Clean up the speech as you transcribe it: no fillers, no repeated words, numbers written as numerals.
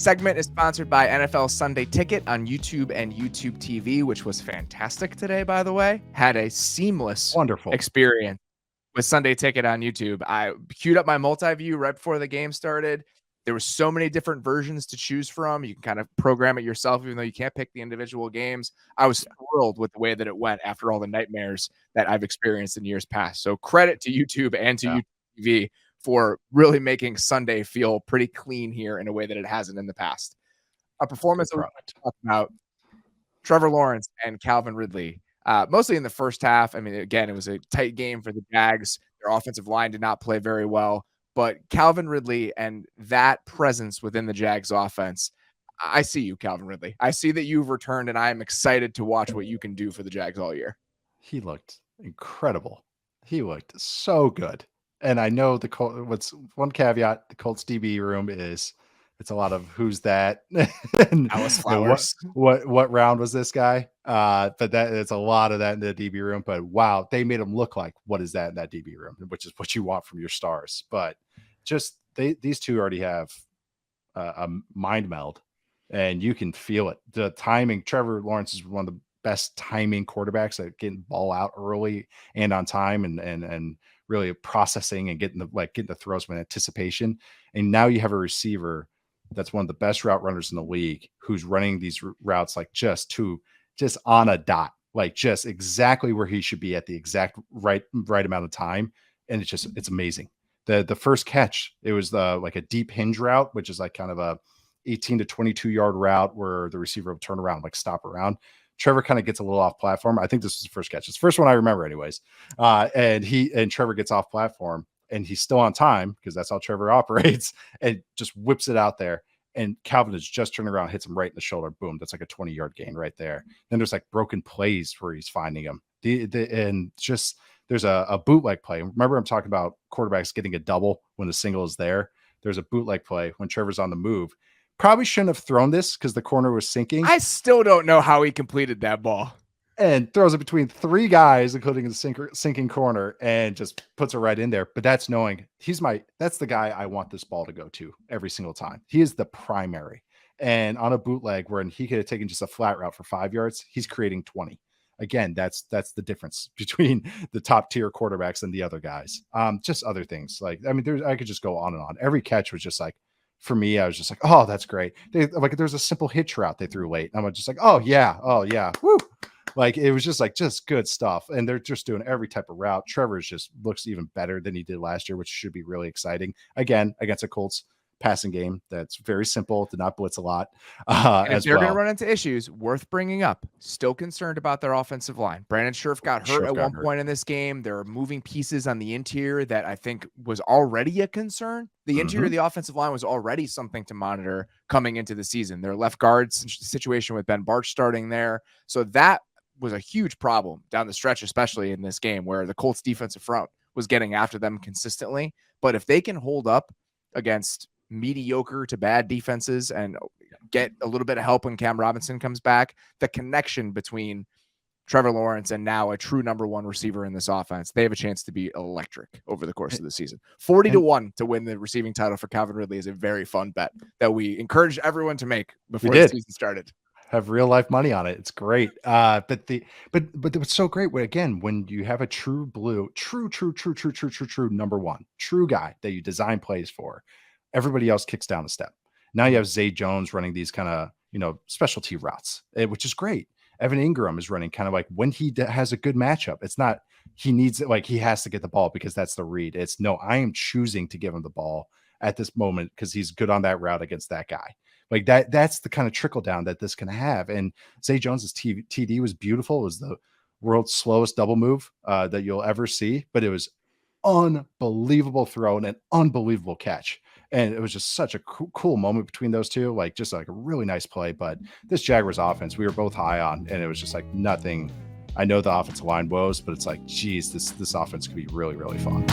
segment is sponsored by NFL Sunday Ticket on YouTube and YouTube TV, which was fantastic today, by the way. Had a seamless Wonderful experience with Sunday Ticket on YouTube. I queued up my multi-view right before the game started. There were so many different versions to choose from. You can kind of program it yourself, even though you can't pick the individual games. I was thrilled with the way that it went after all the nightmares that I've experienced in years past. So credit to YouTube and to YouTube TV for really making Sunday feel pretty clean here in a way that it hasn't in the past. A performance that we talked about, Trevor Lawrence and Calvin Ridley, mostly in the first half. I mean, again, it was a tight game for the Jags. Their offensive line did not play very well. But Calvin Ridley and that presence within the Jags offense, I see you, Calvin Ridley. I see that you've returned, and I am excited to watch what you can do for the Jags all year. He looked incredible. He looked so good. And I know what's one caveat, the Colts DB room is it's a lot of who's that? Alice Flowers. What round was this guy? But it's a lot of that in the DB room. But wow, they made him look like what is that in that DB room, which is what you want from your stars. But just these two already have a mind meld, and you can feel it. The timing. Trevor Lawrence is one of the best timing quarterbacks at getting ball out early and on time, and really processing and getting the throws with anticipation. And now you have a receiver that's one of the best route runners in the league who's running these routes like just on a dot, like just exactly where he should be at the exact right amount of time. And it's amazing. The first catch, it was like a deep hinge route, which is like kind of a 18 to 22 yard route where the receiver will turn around, like stop around. Trevor kind of gets a little off platform. I think this was the first catch. It's the first one I remember anyways. And Trevor gets off platform and he's still on time because that's how Trevor operates, and just whips it out there. And Calvin is just turning around, hits him right in the shoulder. Boom. That's like a 20-yard gain right there. Then there's like broken plays where he's finding him. There's a bootleg play. Remember, I'm talking about quarterbacks getting a double when the single is there. There's a bootleg play when Trevor's on the move. Probably shouldn't have thrown this because the corner was sinking. I still don't know how he completed that ball. And throws it between three guys, including the sinking corner, and just puts it right in there. But that's knowing that's the guy I want this ball to go to every single time. He is the primary. And on a bootleg where he could have taken just a flat route for 5 yards, he's creating 20. Again, that's the difference between the top tier quarterbacks and the other guys. Just other things. Like, I mean, I could just go on and on. Every catch was just like, for me, I was just like, oh, that's great. There's a simple hitch route they threw late. And I'm just like, oh yeah. Woo. Like, it was just good stuff. And they're just doing every type of route. Trevor's just looks even better than he did last year, which should be really exciting. Again, against a Colts passing game that's very simple, did not blitz a lot. And if they're going to run into issues, worth bringing up, still concerned about their offensive line. Brandon Scherf got hurt at one point in this game. There are moving pieces on the interior that I think was already a concern. The interior of the offensive line was already something to monitor coming into the season. Their left guard situation with Ben Barch starting there. So that was a huge problem down the stretch, especially in this game where the Colts defensive front was getting after them consistently. But if they can hold up against mediocre to bad defenses and get a little bit of help when Cam Robinson comes back, the connection between Trevor Lawrence and now a true number one receiver in this offense, they have a chance to be electric over the course of the season. 40-1 to win the receiving title for Calvin Ridley is a very fun bet that we encouraged everyone to make before the season started. Have real life money on it. It's great. But it was so great when you have a true blue, true number one, true guy that you design plays for, everybody else kicks down a step. Now you have Zay Jones running these kind of, specialty routes, which is great. Evan Ingram is running kind of like when he has a good matchup. It's not, he needs it. Like he has to get the ball because that's the read. It's no, I am choosing to give him the ball at this moment because he's good on that route against that guy. Like that's the kind of trickle down that this can have. And Zay Jones's TD was beautiful. It was the world's slowest double move that you'll ever see, but it was unbelievable throw and an unbelievable catch. And it was just such a cool moment between those two, like just like a really nice play. But this Jaguars offense, we were both high on, and it was just like nothing. I know the offensive line woes, but it's like, geez, this offense could be really, really fun.